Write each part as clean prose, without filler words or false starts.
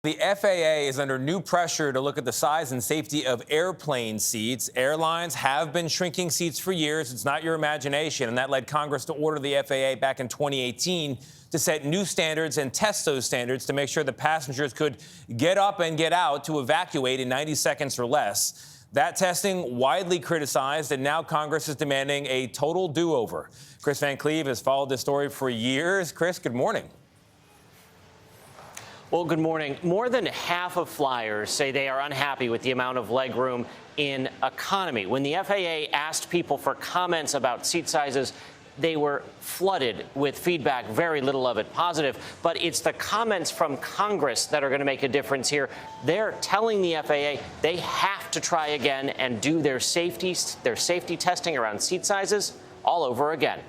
The FAA is under new pressure to look at the size and safety of airplane seats. Airlines have been shrinking seats for years. It's not your imagination. And that led Congress to order the FAA back in 2018 to set new standards and test those standards to make sure that passengers could get up and get out to evacuate in 90 seconds or less. That testing widely criticized, and now Congress is demanding a total do-over. Chris Van Cleve has followed this story for years. Chris, good morning. Well, good morning. More than half of flyers say they are unhappy with the amount of legroom in economy. When the FAA asked people for comments about seat sizes, they were flooded with feedback, very little of it positive. But it's the comments from Congress that are going to make a difference here. They're telling the FAA they have to try again and do their safety testing around seat sizes all over again.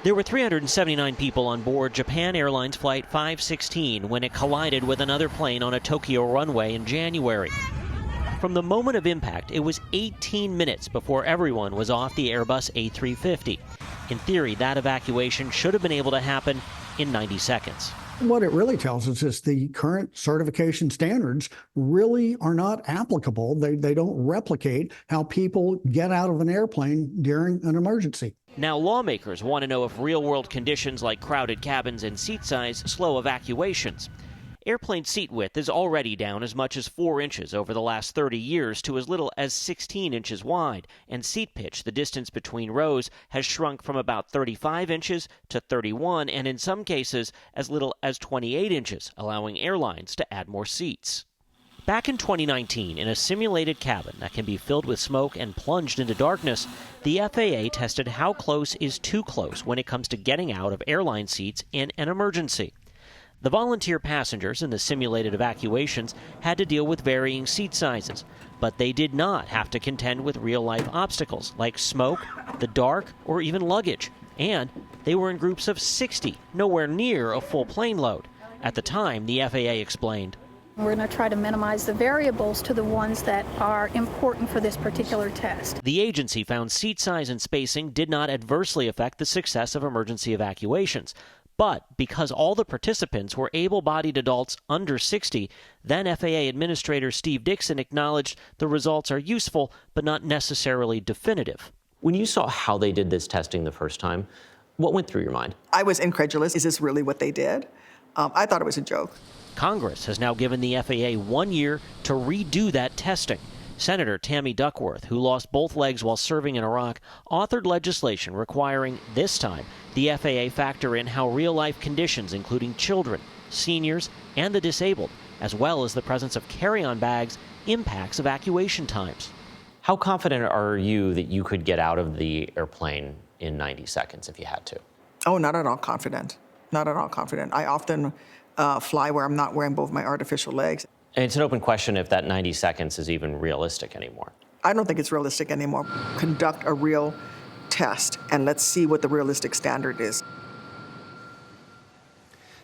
There were 379 people on board Japan Airlines Flight 516 when it collided with another plane on a Tokyo runway in January. From the moment of impact, it was 18 minutes before everyone was off the Airbus A350. In theory, that evacuation should have been able to happen in 90 seconds. What it really tells us is the current certification standards really are not applicable. They don't replicate how people get out of an airplane during an emergency. Now lawmakers want to know if real-world conditions like crowded cabins and seat size slow evacuations. Airplane seat width is already down as much as 4 inches over the last 30 years to as little as 16 inches wide, and seat pitch, the distance between rows, has shrunk from about 35 inches to 31, and in some cases as little as 28 inches, allowing airlines to add more seats. Back in 2019, in a simulated cabin that can be filled with smoke and plunged into darkness, the FAA tested how close is too close when it comes to getting out of airline seats in an emergency. The volunteer passengers in the simulated evacuations had to deal with varying seat sizes, but they did not have to contend with real-life obstacles like smoke, the dark, or even luggage. And they were in groups of 60, nowhere near a full plane load. At the time, the FAA explained, "We're going to try to minimize the variables to the ones that are important for this particular test." The agency found seat size and spacing did not adversely affect the success of emergency evacuations. But because all the participants were able-bodied adults under 60, then FAA Administrator Steve Dixon acknowledged the results are useful but not necessarily definitive. When you saw how they did this testing the first time, what went through your mind? I was incredulous. Is this really what they did? I thought it was a joke. Congress has now given the FAA 1 year to redo that testing. Senator Tammy Duckworth, who lost both legs while serving in Iraq, authored legislation requiring, this time, the FAA factor in how real-life conditions, including children, seniors, and the disabled, as well as the presence of carry-on bags, impacts evacuation times. How confident are you that you could get out of the airplane in 90 seconds if you had to? Oh, not at all confident. Not at all confident. I often fly where I'm not wearing both my artificial legs. And it's an open question if that 90 seconds is even realistic anymore. I don't think it's realistic anymore. Conduct a real test, and let's see what the realistic standard is.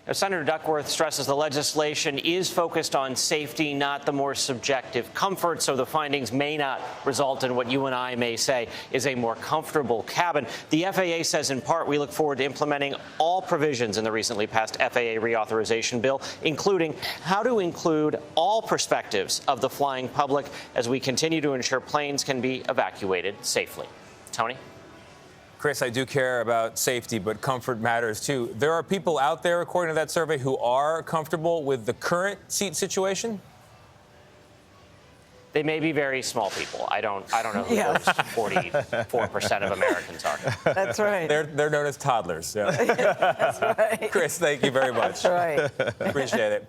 Now, Senator Duckworth stresses the legislation is focused on safety, not the more subjective comfort, so the findings may not result in what you and I may say is a more comfortable cabin. The FAA says, in part, we look forward to implementing all provisions in the recently passed FAA reauthorization bill, including how to include all perspectives of the flying public as we continue to ensure planes can be evacuated safely. Tony? Chris, I do care about safety, but comfort matters too. There are people out there, according to that survey, who are comfortable with the current seat situation? They may be very small people. I don't know who those 44% of Americans are. That's right. They're known as toddlers. Yeah. That's right. Chris, thank you very much. That's right. Appreciate it.